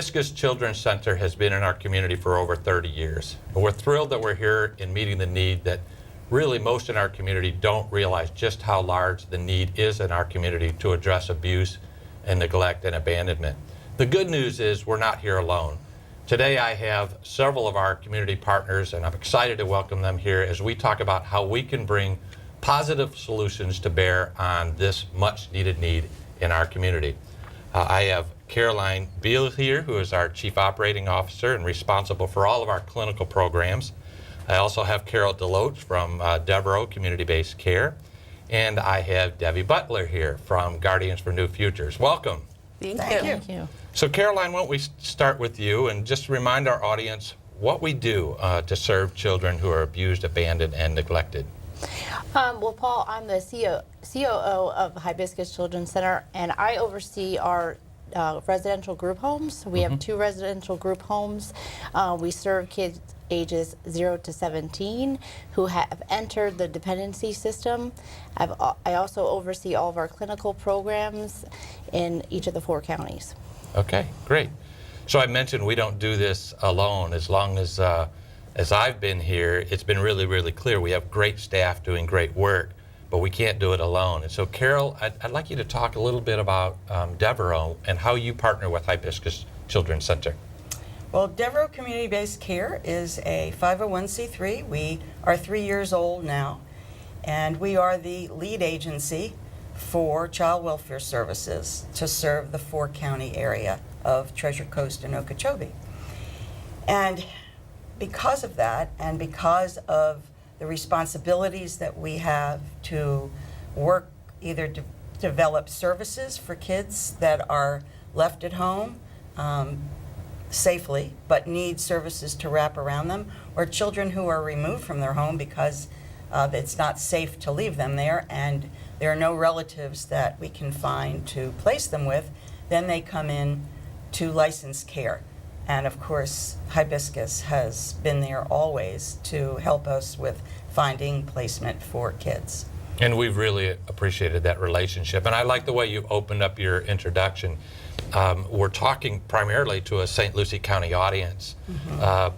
Hibiscus Children's Center has been in our community for over 30 years. And we're thrilled that we're here in meeting the need that really most in our community don't realize just how large the need is in our community to address abuse and neglect and abandonment. The good news is we're not here alone. Today I have several of our community partners, and I'm excited to welcome them here as we talk about how we can bring positive solutions to bear on this much needed need in our community. I have Caroline Beal here, who is our Chief Operating Officer and responsible for all of our clinical programs. I also have Carol Deloach from Devereaux Community-Based Care, and I have Debbie Butler here from Guardians for New Futures. Welcome. Thank you. So Caroline, why don't we start with you and just remind our audience what we do to serve children who are abused, abandoned, and neglected. Well, Paul, I'm the COO of Hibiscus Children's Center, and I oversee our residential group homes. We have 2 residential group homes. We serve kids ages 0 to 17 who have entered the dependency system. I also oversee all of our clinical programs in each of the 4 counties. Okay, great. So I mentioned we don't do this alone. As long as I've been here, it's been really, really clear. We have great staff doing great work, but we can't do it alone. And so Carol, I'd like you to talk a little bit about Devereaux and how you partner with Hibiscus Children's Center. Well, Devereaux Community-Based Care is a 501c3. We are 3 years old now, and we are the lead agency for child welfare services to serve the 4-county area of Treasure Coast and Okeechobee. And because of that, and because of the responsibilities that we have to work, either to develop services for kids that are left at home safely, but need services to wrap around them, or children who are removed from their home because it's not safe to leave them there, and there are no relatives that we can find to place them with, then they come in to licensed care. And of course, Hibiscus has been there always to help us with finding placement for kids. And we've really appreciated that relationship. And I like the way you opened up your introduction. We're talking primarily to a St. Lucie County audience,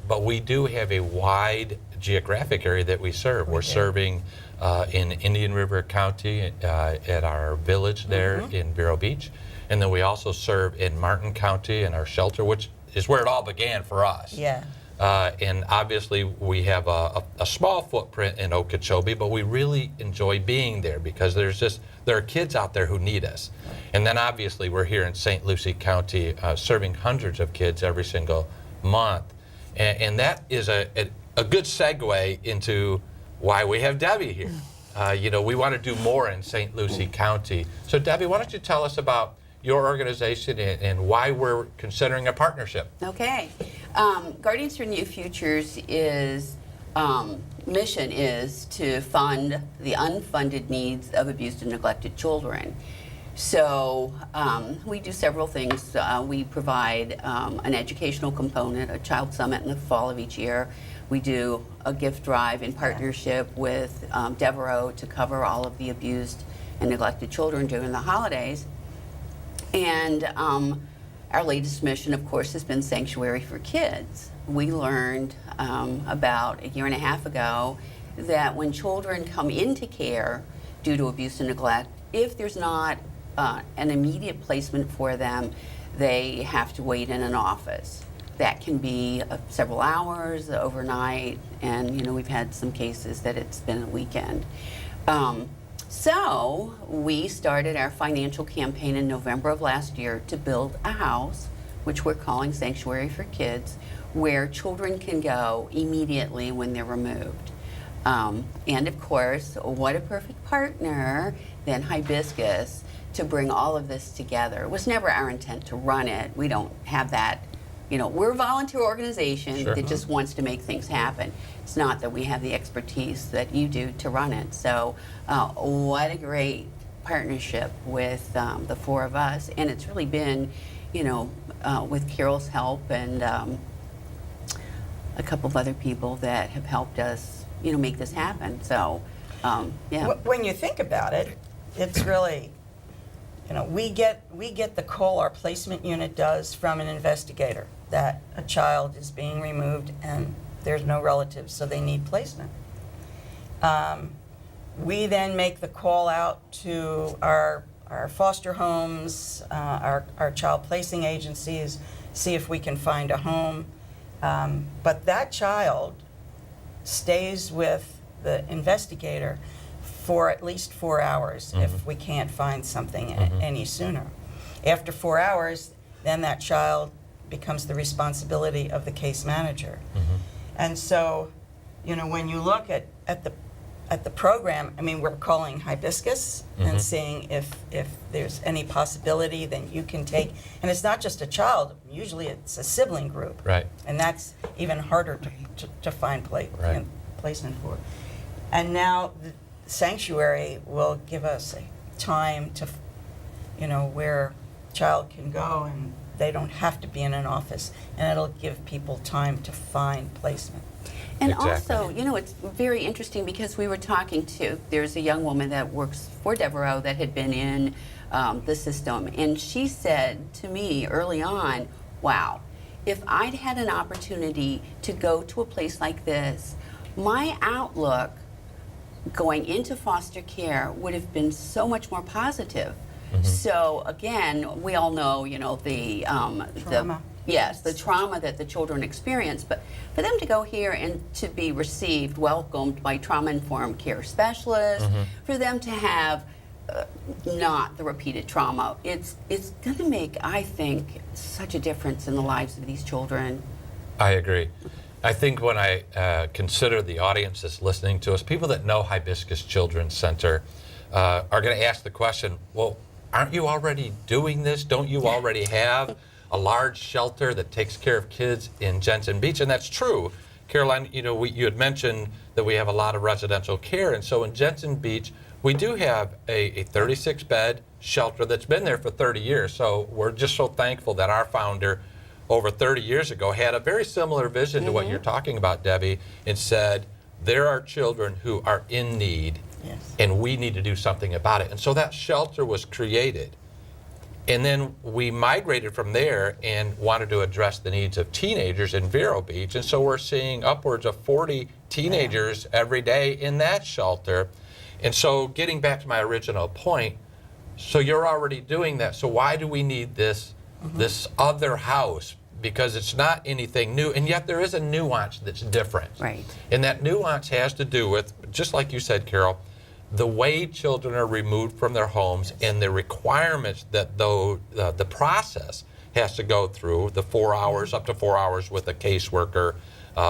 but we do have a wide geographic area that we serve. We're serving in Indian River County at our village there in Vero Beach. And then we also serve in Martin County in our shelter, which is where it all began for us. Yeah. And obviously we have a small footprint in Okeechobee, but we really enjoy being there because there are kids out there who need us. And then obviously we're here in St. Lucie County serving hundreds of kids every single month. And that is a good segue into why we have Debbie here. You know, we want to do more in St. Lucie County. So Debbie, why don't you tell us about your organization and why we're considering a partnership. Okay. Guardians for New Futures is mission is to fund the unfunded needs of abused and neglected children. So we do several things. We provide an educational component, a child summit in the fall of each year. We do a gift drive in partnership with Devereaux to cover all of the abused and neglected children during the holidays. And our latest mission, of course, has been Sanctuary for Kids. We learned about a year and a half ago that when children come into care due to abuse and neglect, if there's not an immediate placement for them, they have to wait in an office. That can be several hours, overnight, and you know we've had some cases that it's been a weekend. So we started our financial campaign in November of last year to build a house, which we're calling Sanctuary for Kids, where children can go immediately when they're removed. And of course, what a perfect partner than Hibiscus to bring all of this together. It was never our intent to run it. We don't have that. You know, we're a volunteer organization that just wants to make things happen. It's not that we have the expertise that you do to run it. So what a great partnership with the 4 of us. And it's really been, you know, with Carol's help and a couple of other people that have helped us, you know, make this happen. So, yeah. When you think about it, it's really we get the call, our placement unit does, from an investigator that a child is being removed and there's no relatives, so they need placement. We then make the call out to our foster homes, our child placing agencies, see if we can find a home. But that child stays with the investigator for at least 4 hours if we can't find something any sooner. After 4 hours, then that child becomes the responsibility of the case manager. And so, when you look at the program, I mean, we're calling Hibiscus and seeing if there's any possibility, then you can take, and it's not just a child, usually it's a sibling group. Right. And that's even harder to find placement for. And now the sanctuary will give us a time to, where child can go and they don't have to be in an office, and it'll give people time to find placement. And Exactly. also, it's very interesting because we were talking to, there's a young woman that works for Devereaux that had been in the system, and she said to me early on, wow, if I'd had an opportunity to go to a place like this, my outlook going into foster care would have been so much more positive. So again, we all know, the Trauma. Yes, the trauma that the children experience, but for them to go here and to be received, welcomed by trauma-informed care specialists, for them to have not the repeated trauma, it's going to make, I think, such a difference in the lives of these children. I agree. I think when I consider the audience that's listening to us, people that know Hibiscus Children's Center are going to ask the question, well, aren't you already doing this? Don't you already have a large shelter that takes care of kids in Jensen Beach? And that's true. Caroline, you had mentioned that we have a lot of residential care, and so in Jensen Beach, we do have a 36-bed shelter that's been there for 30 years. So we're just so thankful that our founder over 30 years ago had a very similar vision to what you're talking about, Debbie, and said, there are children who are in need, and we need to do something about it. And so that shelter was created. And then we migrated from there and wanted to address the needs of teenagers in Vero Beach. And so we're seeing upwards of 40 teenagers every day in that shelter. And so getting back to my original point, so you're already doing that. So why do we need this other house? Because it's not anything new, and yet there is a nuance that's different. Right. And that nuance has to do with, just like you said, Carol, the way children are removed from their homes and the requirements that the process has to go through, the 4 hours, up to 4 hours with a caseworker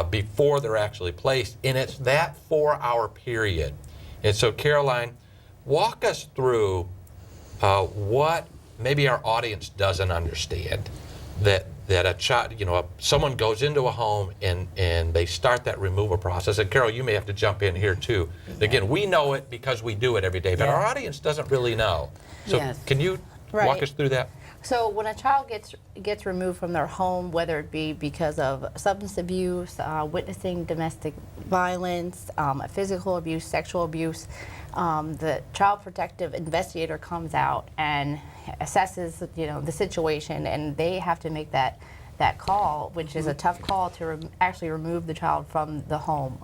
before they're actually placed. And it's that 4-hour period. And so, Caroline, walk us through what maybe our audience doesn't understand, that a child, someone goes into a home and they start that removal process. And Carol, you may have to jump in here too. Again, we know it because we do it every day, but our audience doesn't really know. So can you walk us through that? So when a child gets removed from their home, whether it be because of substance abuse, witnessing domestic violence, physical abuse, sexual abuse, the child protective investigator comes out and assesses, the situation, and they have to make that call, which is a tough call to actually remove the child from the home.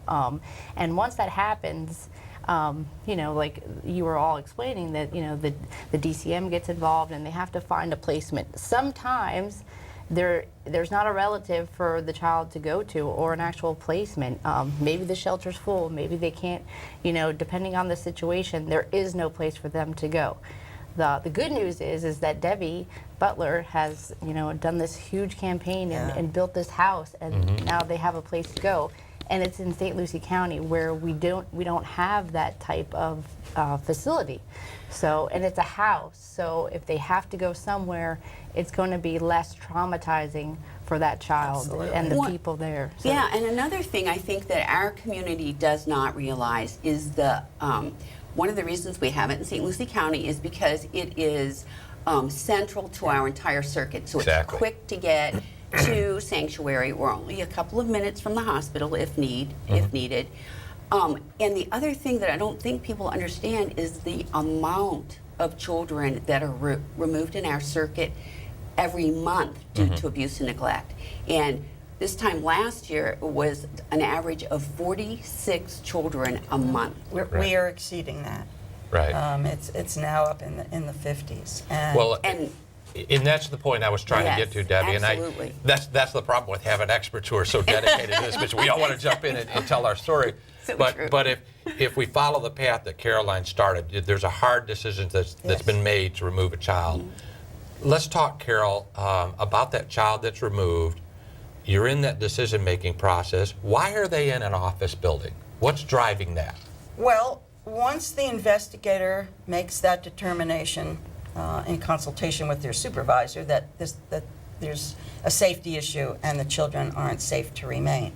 And once that happens, like you were all explaining, that the DCM gets involved and they have to find a placement. Sometimes there's not a relative for the child to go to or an actual placement. Maybe the shelter's full, maybe they can't, depending on the situation, there is no place for them to go. The good news is that Debbie Butler has done this huge campaign and built this house, and now they have a place to go. And it's in St. Lucie County, where we don't have that type of facility. So, and it's a house. So if they have to go somewhere, it's going to be less traumatizing for that child and the people there. So. Yeah, and another thing I think that our community does not realize is one of the reasons we have it in St. Lucie County is because it is central to our entire circuit. So it's quick to get to Sanctuary. We're only a couple of minutes from the hospital if needed. And the other thing that I don't think people understand is the amount of children that are removed in our circuit every month due to abuse and neglect. And this time last year it was an average of 46 children a month. We are exceeding that. Right. It's now up in the 50s. And Well, And and that's the point I was trying to get to, Yes, Debbie. absolutely. And that's the problem with having experts who are so dedicated to this, because we all want to jump in and tell our story. So but true. but if we follow the path that Caroline started, there's a hard decision that's Yes. been made to remove a child. Let's talk, Carol, about that child that's removed. You're in that decision-making process. Why are they in an office building? What's driving that? well, once the investigator makes that determination in consultation with their supervisor that there's a safety issue and the children aren't safe to remain,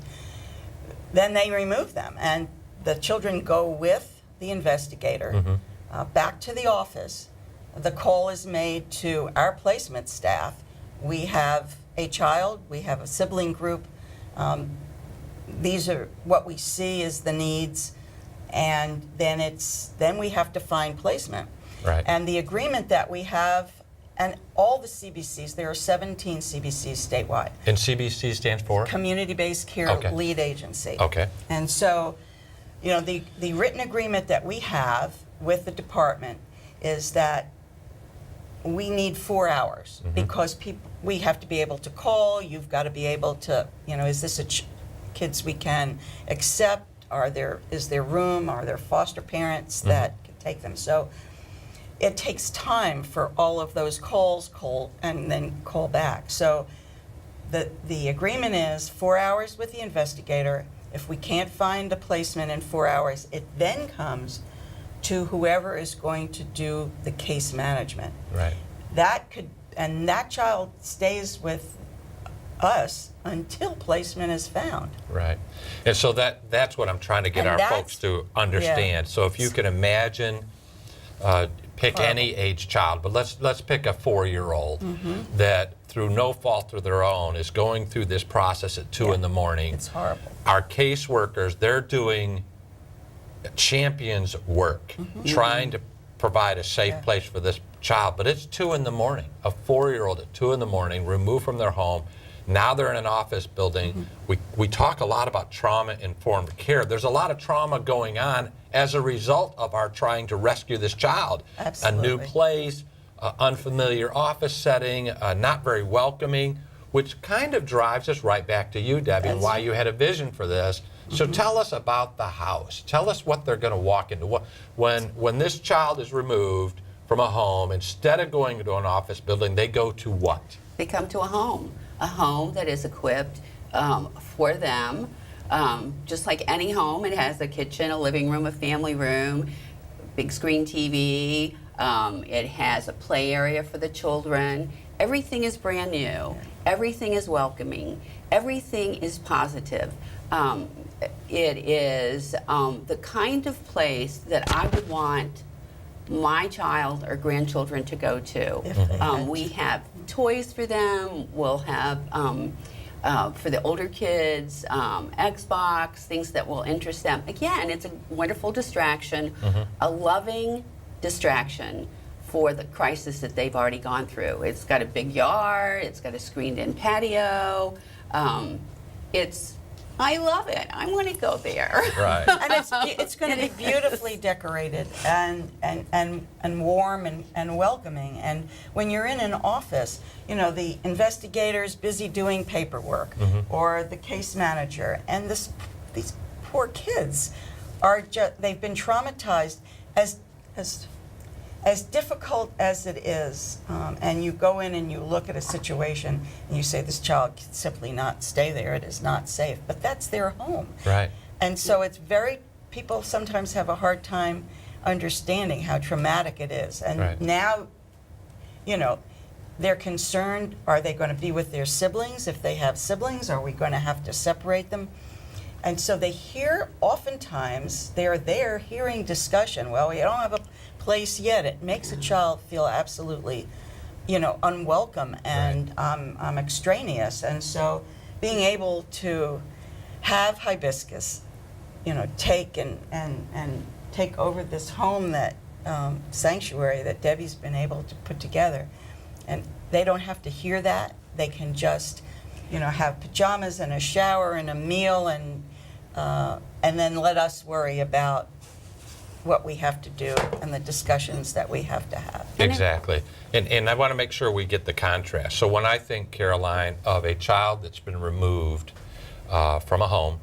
then they remove them, and the children go with the investigator back to the office. The call is made to our placement staff. We have a child, we have a sibling group. These are what we see as the needs, and then we have to find placement. Right. And the agreement that we have, and all the CBCs, there are 17 CBCs statewide. And CBC stands for? Community-based care Okay. lead agency. Okay. And so, the written agreement that we have with the department is that we need 4 hours because we have to be able to call. You've got to be able to, is this kids we can accept? Is there room? Are there foster parents that can take them? So it takes time for all of those calls, and then call back. So the agreement is 4 hours with the investigator. If we can't find a placement in 4 hours, it then comes to whoever is going to do the case management. Right. And that child stays with us until placement is found. Right. And so that's what I'm trying to get And our that's- folks to understand. So if you can imagine, pick any age child, but let's pick a 4-year-old that through no fault of their own is going through this process at 2 in the morning. It's horrible. Our caseworkers, they're doing champions work, trying to provide a safe place for this child, but it's 2 in the morning. A 4-year-old at 2 in the morning, removed from their home. Now they're in an office building. We talk a lot about trauma-informed care. There's a lot of trauma going on as a result of our trying to rescue this child. Absolutely. A new place, unfamiliar office setting, not very welcoming, which kind of drives us right back to you, Debbie, and why you had a vision for this. So tell us about the house. Tell us what they're going to walk into. When this child is removed from a home, instead of going to an office building, they go to what? they come to a home that is equipped for them. Just like any home, it has a kitchen, a living room, a family room, big screen TV. It has a play area for the children. Everything is brand new. Everything is welcoming. Everything is positive. It is the kind of place that I would want my child or grandchildren to go to. If they had We have toys for them. We'll have, for the older kids, Xbox, things that will interest them. Again, it's a wonderful distraction, a loving distraction for the crisis that they've already gone through. It's got a big yard. It's got a screened-in patio. I love it. I want to go there. Right. And it's going to be beautifully decorated and warm and welcoming. And when you're in an office, you know, the investigator's busy doing paperwork, or the case manager, and these poor kids are they've been traumatized. As difficult as it is, and you go in and you look at a situation and you say, this child can simply not stay there, it is not safe, but that's their home. Right. And so people sometimes have a hard time understanding how traumatic it is. And Right. now, you know, they're concerned, are they going to be with their siblings? If they have siblings, are we going to have to separate them? And so oftentimes, they're there hearing discussion. Well, we don't have a place yet. It makes a child feel absolutely, you know, unwelcome and extraneous. And so being able to have Hibiscus, you know, take and take over this home that sanctuary that Debbie's been able to put together. And they don't have to hear that. They can just, have pajamas and a shower and a meal and then let us worry about what we have to do and the discussions that we have to have. Exactly. And I want to make sure we get the contrast. So when I think, Caroline, of a child that's been removed from a home,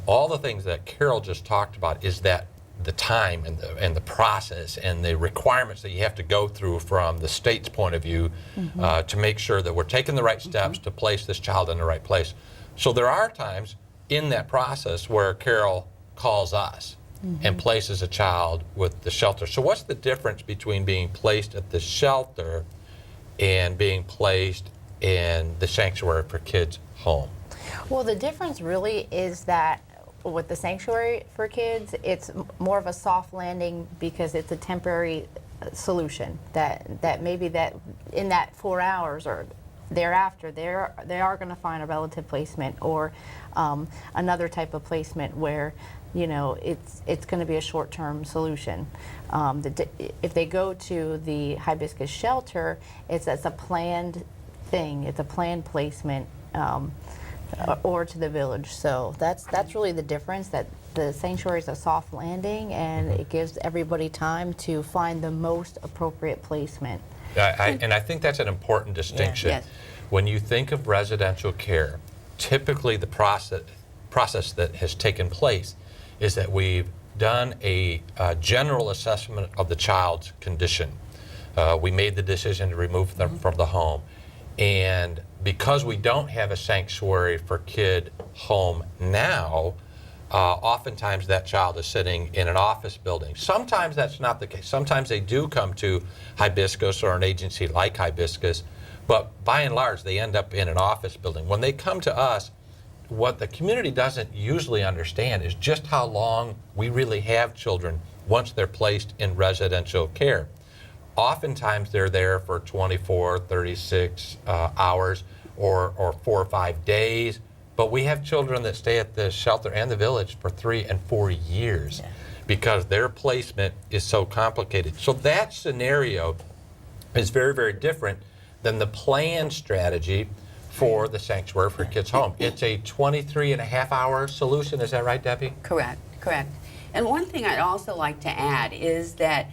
all the things that Carol just talked about is that the time and the process and the requirements that you have to go through from the state's point of view to make sure that we're taking the right steps to place this child in the right place. So there are times in that process where Carol calls us and places a child with the shelter. So what's the difference between being placed at the shelter and being placed in the sanctuary for kids home? Well, the difference really is that with the sanctuary for kids, it's more of a soft landing because it's a temporary solution. That maybe that in that 4 hours or thereafter, they are going to find a relative placement or another type of placement where it's going to be a short-term solution. If they go to the Hibiscus shelter, it's a planned thing. It's a planned placement. Or to the village. So that's really the difference, that the sanctuary is a soft landing and it gives everybody time to find the most appropriate placement. And I think that's an important distinction. Yes. When you think of residential care, typically the process that has taken place is that we've done a general assessment of the child's condition. We made the decision to remove them from the home. And because we don't have a sanctuary for kid home now, oftentimes that child is sitting in an office building. Sometimes that's not the case. Sometimes they do come to Hibiscus or an agency like Hibiscus, but by and large they end up in an office building. When they come to us, what the community doesn't usually understand is just how long we really have children once they're placed in residential care. Oftentimes they're there for 24, 36 hours or 4 or 5 days, but we have children that stay at the shelter and the village for 3 and 4 years because their placement is so complicated. So that scenario is very, very different than the planned strategy for the sanctuary for kids home. It's a 23.5-hour solution. Is that right, Debbie? Correct. And one thing I'd also like to add is that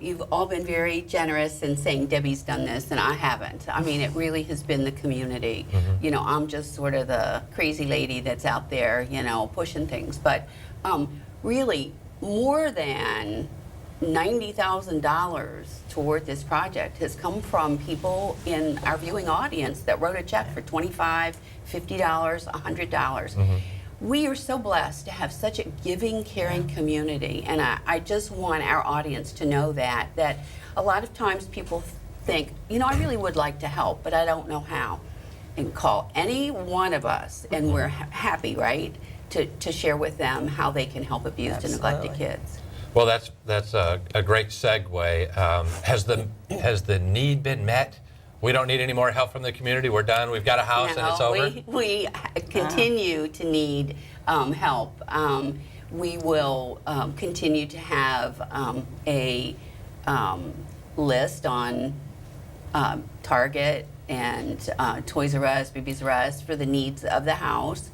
you've all been very generous in saying Debbie's done this and I haven't. I mean, it really has been the community. I'm just sort of the crazy lady that's out there, pushing things. But really, more than $90,000 toward this project has come from people in our viewing audience that wrote a check for $25, $50, $100. We are so blessed to have such a giving, caring community, and I just want our audience to know that a lot of times people think, I really would like to help, but I don't know how. And call any one of us, and we're happy, right, to share with them how they can help abused and neglected kids. Well, that's a great segue. Has the need been met? We don't need any more help from the community. We're done. We've got a house and it's over. We continue to need help. We will continue to have a list on Target and Toys R Us, Babies R Us for the needs of the house.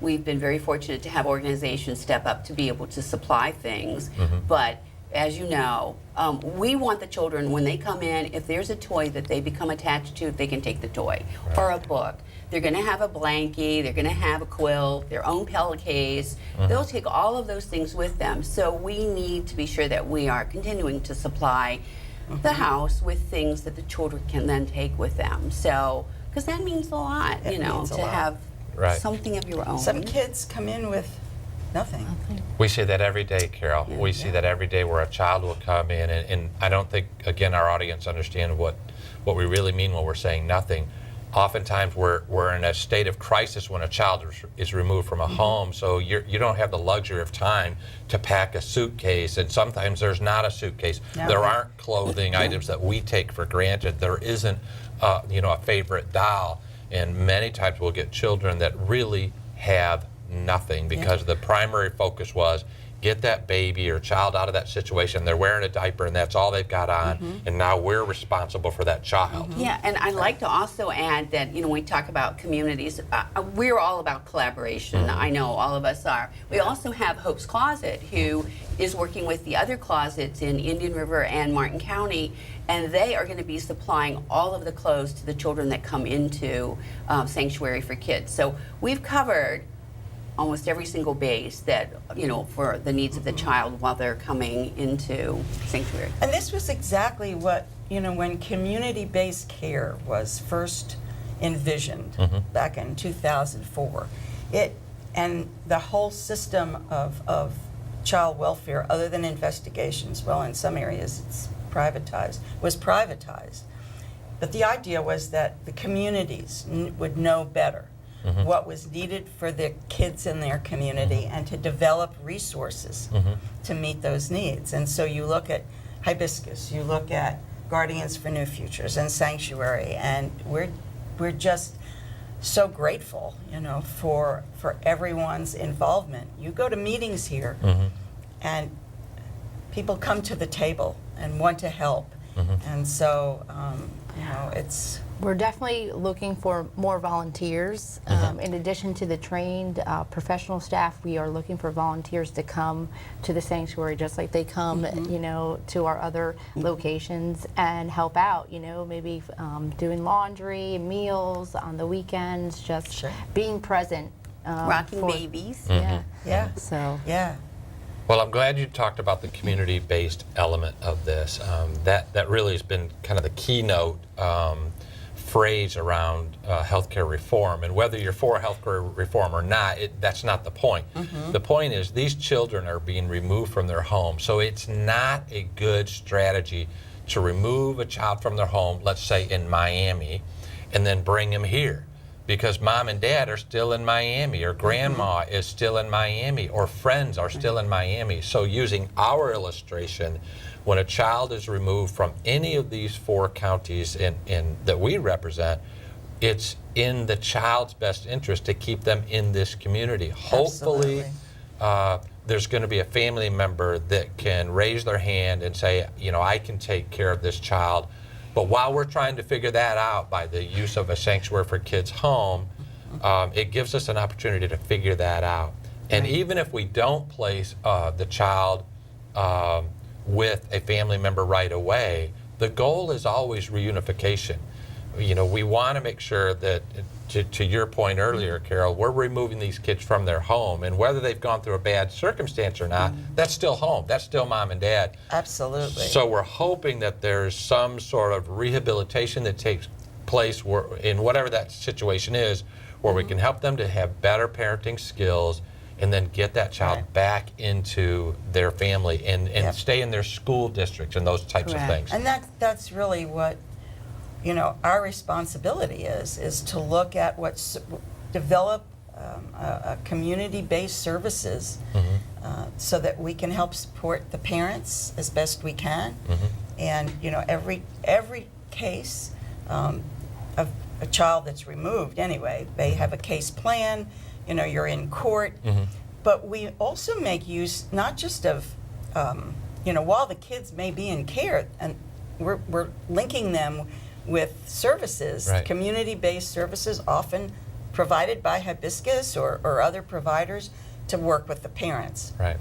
We've been very fortunate to have organizations step up to be able to supply things, but as you know, we want the children, when they come in, if there's a toy that they become attached to, they can take the toy, or a book. They're going to have a blankie, they're going to have a quilt, their own pillowcase. They'll take all of those things with them. So we need to be sure that we are continuing to supply the house with things that the children can then take with them. So, because that means a lot, to have something of your own. Some kids come in with nothing. We see that every day, Carol. We see that every day where a child will come in, and I don't think, again, our audience understands what we really mean when we're saying nothing. Oftentimes we're in a state of crisis when a child is removed from a home, so you don't have the luxury of time to pack a suitcase, and sometimes there's not a suitcase. There aren't clothing items that we take for granted. There isn't a favorite doll, and many times we'll get children that really have nothing because the primary focus was get that baby or child out of that situation. They're wearing a diaper and that's all they've got on, and now we're responsible for that child. Yeah, and I'd like to also add that, when we talk about communities, we're all about collaboration. I know all of us are. We also have Hope's Closet, who is working with the other closets in Indian River and Martin County, and they are going to be supplying all of the clothes to the children that come into Sanctuary for Kids. So we've covered almost every single base that, for the needs of the child while they're coming into Sanctuary. And this was exactly what, when community-based care was first envisioned back in 2004. And the whole system of child welfare, other than investigations, well, in some areas it's was privatized. But the idea was that the communities would know better what was needed for the kids in their community and to develop resources to meet those needs. And so you look at Hibiscus, you look at Guardians for New Futures and Sanctuary, and we're just so grateful, for everyone's involvement. You go to meetings here, and people come to the table and want to help, and so We're definitely looking for more volunteers. In addition to the trained professional staff, we are looking for volunteers to come to the sanctuary just like they come, to our other locations and help out, maybe doing laundry, meals on the weekends, just being present. Rocking babies. Yeah. So. Yeah. Well, I'm glad you talked about the community-based element of this. That really has been kind of the keynote phrase around healthcare reform. And whether you're for healthcare reform or not, that's not the point. The point is these children are being removed from their home. So it's not a good strategy to remove a child from their home, let's say in Miami, and then bring them here. Because mom and dad are still in Miami, or grandma is still in Miami, or friends are still in Miami. So using our illustration, when a child is removed from any of these 4 counties that we represent, it's in the child's best interest to keep them in this community. Hopefully, there's going to be a family member that can raise their hand and say, I can take care of this child. But while we're trying to figure that out by the use of a Sanctuary for Kids home, it gives us an opportunity to figure that out. And even if we don't place the child with a family member right away, the goal is always reunification. We want to make sure that, to your point earlier, Carol, we're removing these kids from their home, and whether they've gone through a bad circumstance or not, that's still home. That's still mom and dad. Absolutely. So we're hoping that there's some sort of rehabilitation that takes place in whatever that situation is, where we can help them to have better parenting skills and then get that child back into their family and stay in their school districts and those types of things. And that's really what our responsibility is to look at develop a community-based services so that we can help support the parents as best we can. And every case of a child that's removed anyway, they have a case plan, you're in court, but we also make use not just of while the kids may be in care, and we're linking them with services, community-based services, often provided by Hibiscus or other providers, to work with the parents. Right.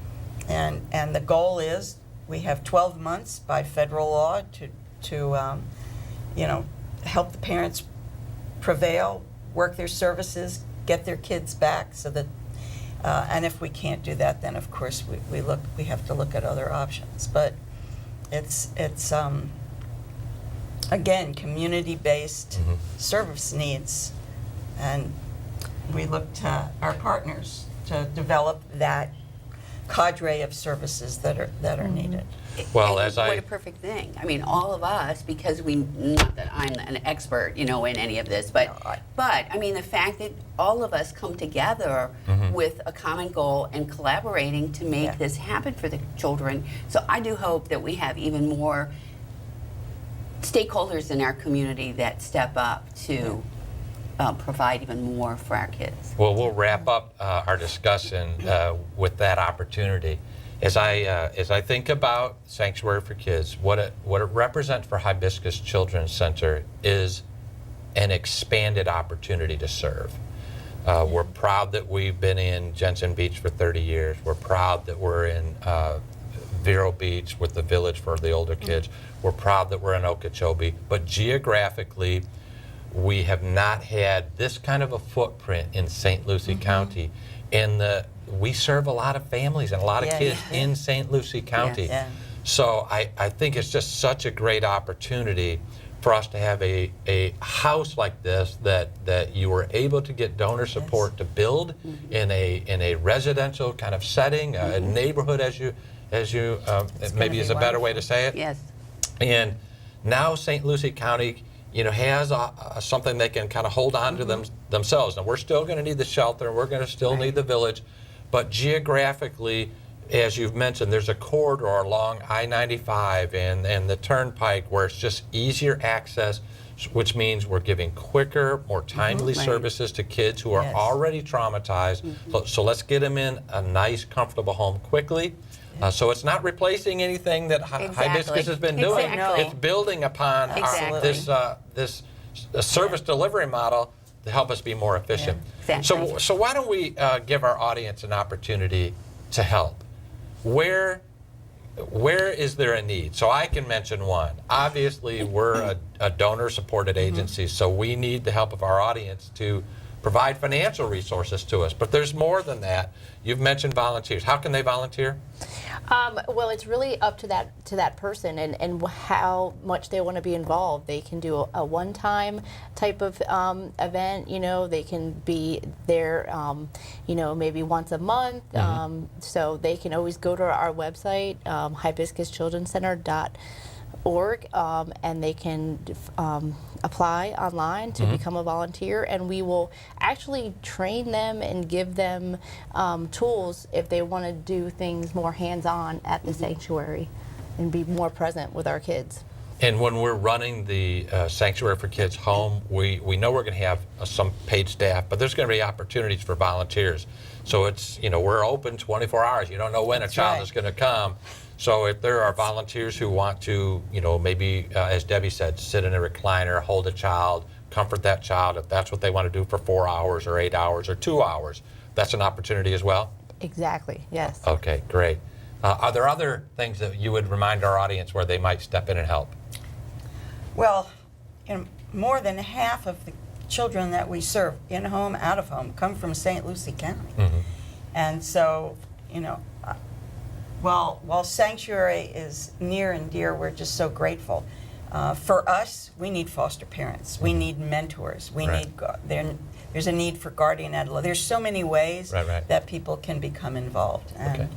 And the goal is we have 12 months by federal law to help the parents prevail, work their services, get their kids back, so that and if we can't do that, then of course we have to look at other options. But it's again, community-based service needs, and we look to our partners to develop that cadre of services that are needed. Well, what a perfect thing. I mean, all of us, because not that I'm an expert, in any of this, but I mean, the fact that all of us come together with a common goal and collaborating to make this happen for the children. So I do hope that we have even more stakeholders in our community that step up to provide even more for our kids. Well, we'll wrap up our discussion with that opportunity. As I think about Sanctuary for Kids, what it represents for Hibiscus Children's Center is an expanded opportunity to serve. We're proud that we've been in Jensen Beach for 30 years. We're proud that we're in Vero Beach with the village for the older kids. We're proud that we're in Okeechobee. But geographically, we have not had this kind of a footprint in St. Lucie County. And we serve a lot of families and a lot of kids in St. Lucie County. Yeah. So I think it's just such a great opportunity for us to have a house like this that you were able to get donor support to build in a residential kind of setting, a neighborhood as you maybe is a better way to say it. Yes. And now St. Lucie County, has something they can kind of hold on to themselves. Now we're still going to need the shelter, and we're going to still need the village, but geographically, as you've mentioned, there's a corridor along I-95 and the Turnpike where it's just easier access, which means we're giving quicker, more timely services to kids who are already traumatized. So let's get them in a nice, comfortable home quickly. So it's not replacing anything that Hibiscus has been doing. Exactly. It's building upon this service delivery model to help us be more efficient. Exactly. So why don't we give our audience an opportunity to help? Where is there a need? So I can mention one. Obviously, we're a donor-supported agency, so we need the help of our audience to provide financial resources to us. But there's more than that. You've mentioned volunteers. How can they volunteer? Well, it's really up to that person and how much they want to be involved. They can do a one-time type of event. They can be there, maybe once a month. So they can always go to our website, hibiscuschildrencenter.org, and they can apply online to become a volunteer, and we will actually train them and give them tools if they want to do things more hands-on at the sanctuary and be more present with our kids. And when we're running the Sanctuary for Kids home, we know we're going to have some paid staff, but there's going to be opportunities for volunteers. So it's, we're open 24 hours. You don't know when a child is going to come. So if there are volunteers who want to, maybe, as Debbie said, sit in a recliner, hold a child, comfort that child, if that's what they want to do for 4 hours or 8 hours or 2 hours, that's an opportunity as well? Exactly, yes. Okay, great. Are there other things that you would remind our audience where they might step in and help? Well, more than half of the children that we serve, in-home, out-of-home, come from St. Lucie County. And so, while Sanctuary is near and dear, we're just so grateful. For us, we need foster parents. We need mentors. We need there's a need for guardian ad litem. There's so many ways that people can become involved. And,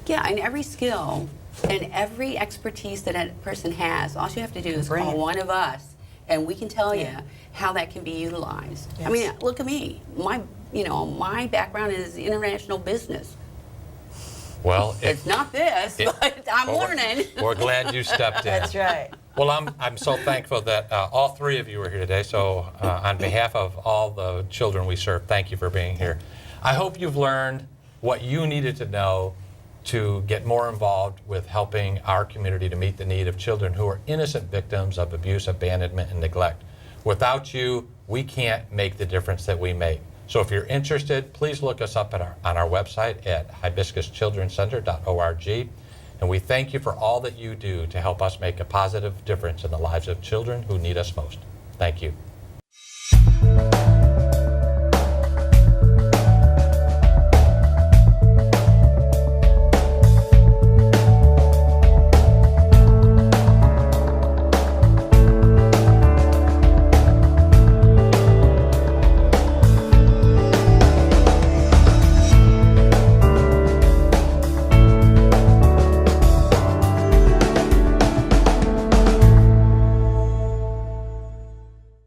and every skill and every expertise that a person has, all you have to do is call one of us, and we can tell you how that can be utilized. I mean, look at me. My background is international business. Well, it's not this, but I'm learning. We're glad you stepped in. That's right. Well, I'm so thankful that all three of you are here today. So on behalf of all the children we serve, thank you for being here. I hope you've learned what you needed to know to get more involved with helping our community to meet the need of children who are innocent victims of abuse, abandonment, and neglect. Without you, we can't make the difference that we make. So if you're interested, please look us up on our website at hibiscuschildrencenter.org. And we thank you for all that you do to help us make a positive difference in the lives of children who need us most. Thank you.